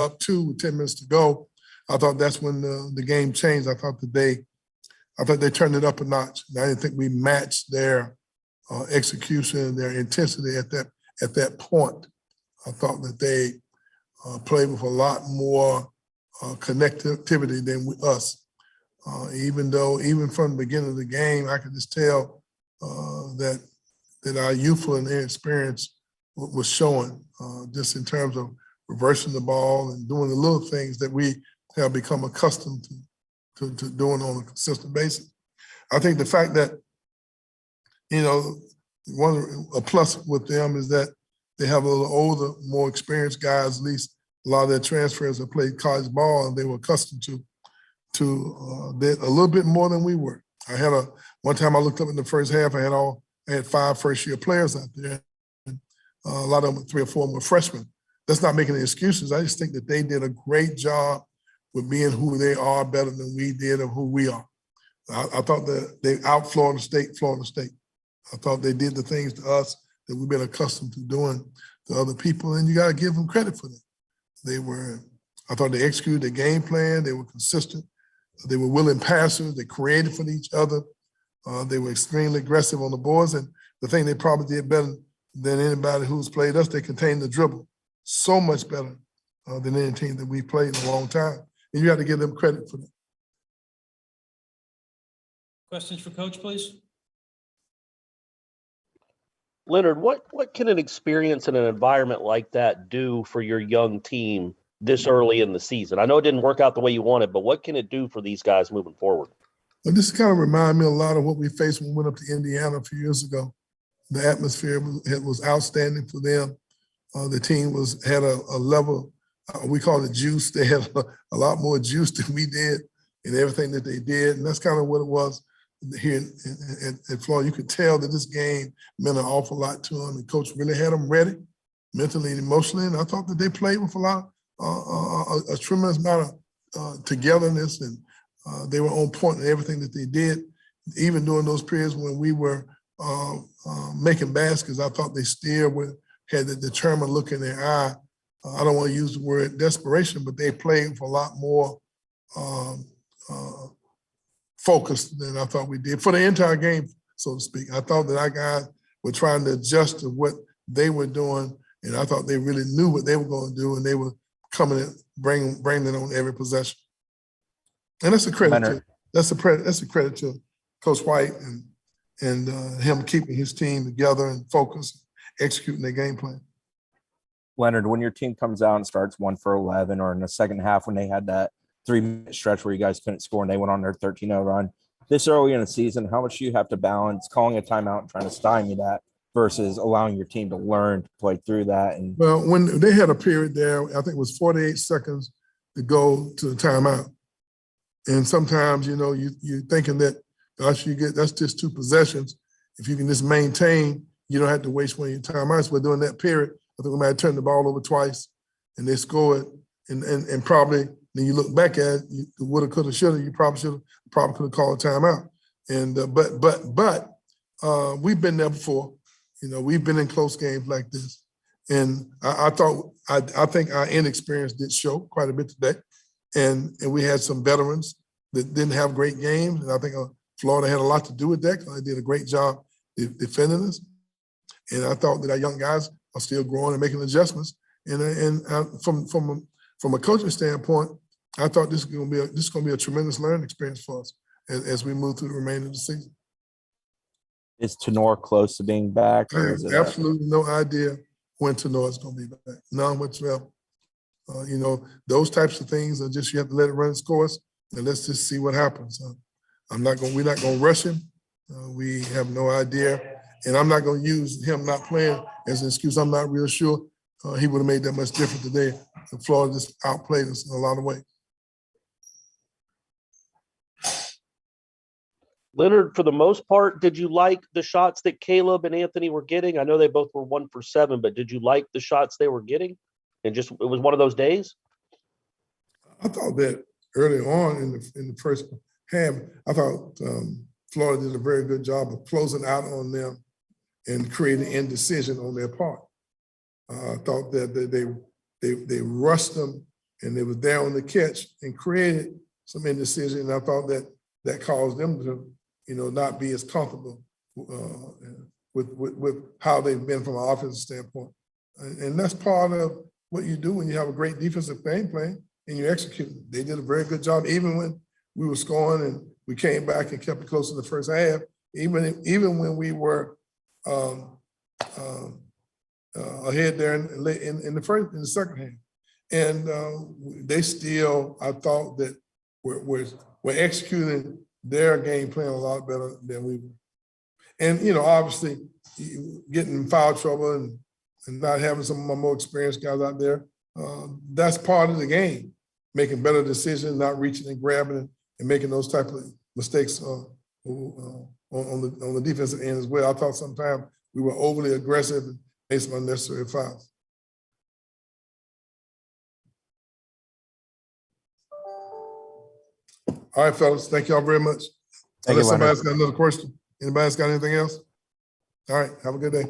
up 2 with 10 minutes to go. I thought that's when the game changed. I thought they turned it up a notch. And I didn't think we matched their execution, their intensity at that point. I thought that they played with a lot more connectivity than us. Even from the beginning of the game, I could just tell that our youthful and inexperience was showing, just in terms of reversing the ball and doing the little things that we have become accustomed to doing on a consistent basis. I think the fact that, a plus with them is that they have a little older, more experienced guys. At least a lot of their transfers have played college ball, and they were accustomed to a little bit more than we were. One time I looked up in the first half, I had 5 first-year players out there. And a lot of them, 3 or 4 of them were freshmen. That's not making any excuses. I just think that they did a great job with being who they are, better than we did of who we are. I thought that they out Florida State. I thought they did the things to us that we've been accustomed to doing to other people, and you got to give them credit for that. I thought they executed their game plan. They were consistent. They were willing passers. They created for each other. They were extremely aggressive on the boards, and the thing they probably did better than anybody who's played us, they contained the dribble so much better than any team that we played in a long time. And you got to give them credit for that. Questions for Coach, please? Leonard, what can an experience in an environment like that do for your young team this early in the season? I know it didn't work out the way you wanted, but what can it do for these guys moving forward? Well, this kind of reminded me a lot of what we faced when we went up to Indiana a few years ago. The atmosphere was outstanding for them. The team had a level, we call it juice. They had a lot more juice than we did in everything that they did. And that's kind of what it was here at Florida. You could tell that this game meant an awful lot to them. And Coach really had them ready mentally and emotionally. And I thought that they played with a tremendous amount of togetherness, and they were on point in everything that they did. Even during those periods when we were making baskets, I thought they still had the determined look in their eye. I don't want to use the word desperation, but they played with a lot more focused than I thought we did for the entire game, so to speak. I thought that our guys were trying to adjust to what they were doing, and I thought they really knew what they were going to do, and they were coming in, bringing it on every possession. And that's a credit that's a credit to Coach White and him keeping his team together and focused, executing their game plan. Leonard, when your team comes out and starts 1 for 11, or in the second half when they had that 3-minute stretch where you guys couldn't score and they went on their 13-0 run, this early in the season, how much do you have to balance calling a timeout and trying to stymie that versus allowing your team to learn to play through that? And well, when they had a period there, I think it was 48 seconds to go to the timeout. And sometimes, you're thinking that, gosh, that's just 2 possessions. If you can just maintain, you don't have to waste one of your timeouts. But during that period, I think we might have turned the ball over twice, and they scored. And probably, when you look back at it, you woulda, coulda, shoulda. You probably could have called a timeout. And but we've been there before. We've been in close games like this, and I think our inexperience did show quite a bit today. And we had some veterans that didn't have great games, and I think Florida had a lot to do with that because they did a great job defending us. And I thought that our young guys are still growing and making adjustments. And from a coaching standpoint, I thought this is going to be a tremendous learning experience for us as we move through the remainder of the season. Is Tenor close to being back? I have absolutely no idea when Tenor is going to be back. None whatsoever. Those types of things are just, you have to let it run its course, and let's just see what happens. We're not going to rush him. We have no idea, and I'm not going to use him not playing as an excuse. I'm not real sure he would have made that much difference today. Florida just outplayed us in a lot of ways. Leonard, for the most part, did you like the shots that Caleb and Anthony were getting? I know they both were 1 for 7, but did you like the shots they were getting? And just, it was one of those days? I thought that early on in the first half, I thought Florida did a very good job of closing out on them and creating indecision on their part. I thought that they rushed them and they were there on the catch and created some indecision. And I thought that caused them to, not be as comfortable with how they've been from an offensive standpoint. And that's part of what you do when you have a great defensive game plan and you execute. They did a very good job, even when we were scoring and we came back and kept it close in the first half. Even when we were ahead there in the second half, and they still, I thought that we're executing their game plan a lot better than we were. And obviously, getting in foul trouble and not having some of my more experienced guys out there, that's part of the game. Making better decisions, not reaching and grabbing and making those type of mistakes on the defensive end as well. I thought sometimes we were overly aggressive and made some unnecessary fouls. All right, fellas, thank y'all very much. Thank you, Unless somebody Leonard. else got another question. Anybody else got anything else? All right, have a good day.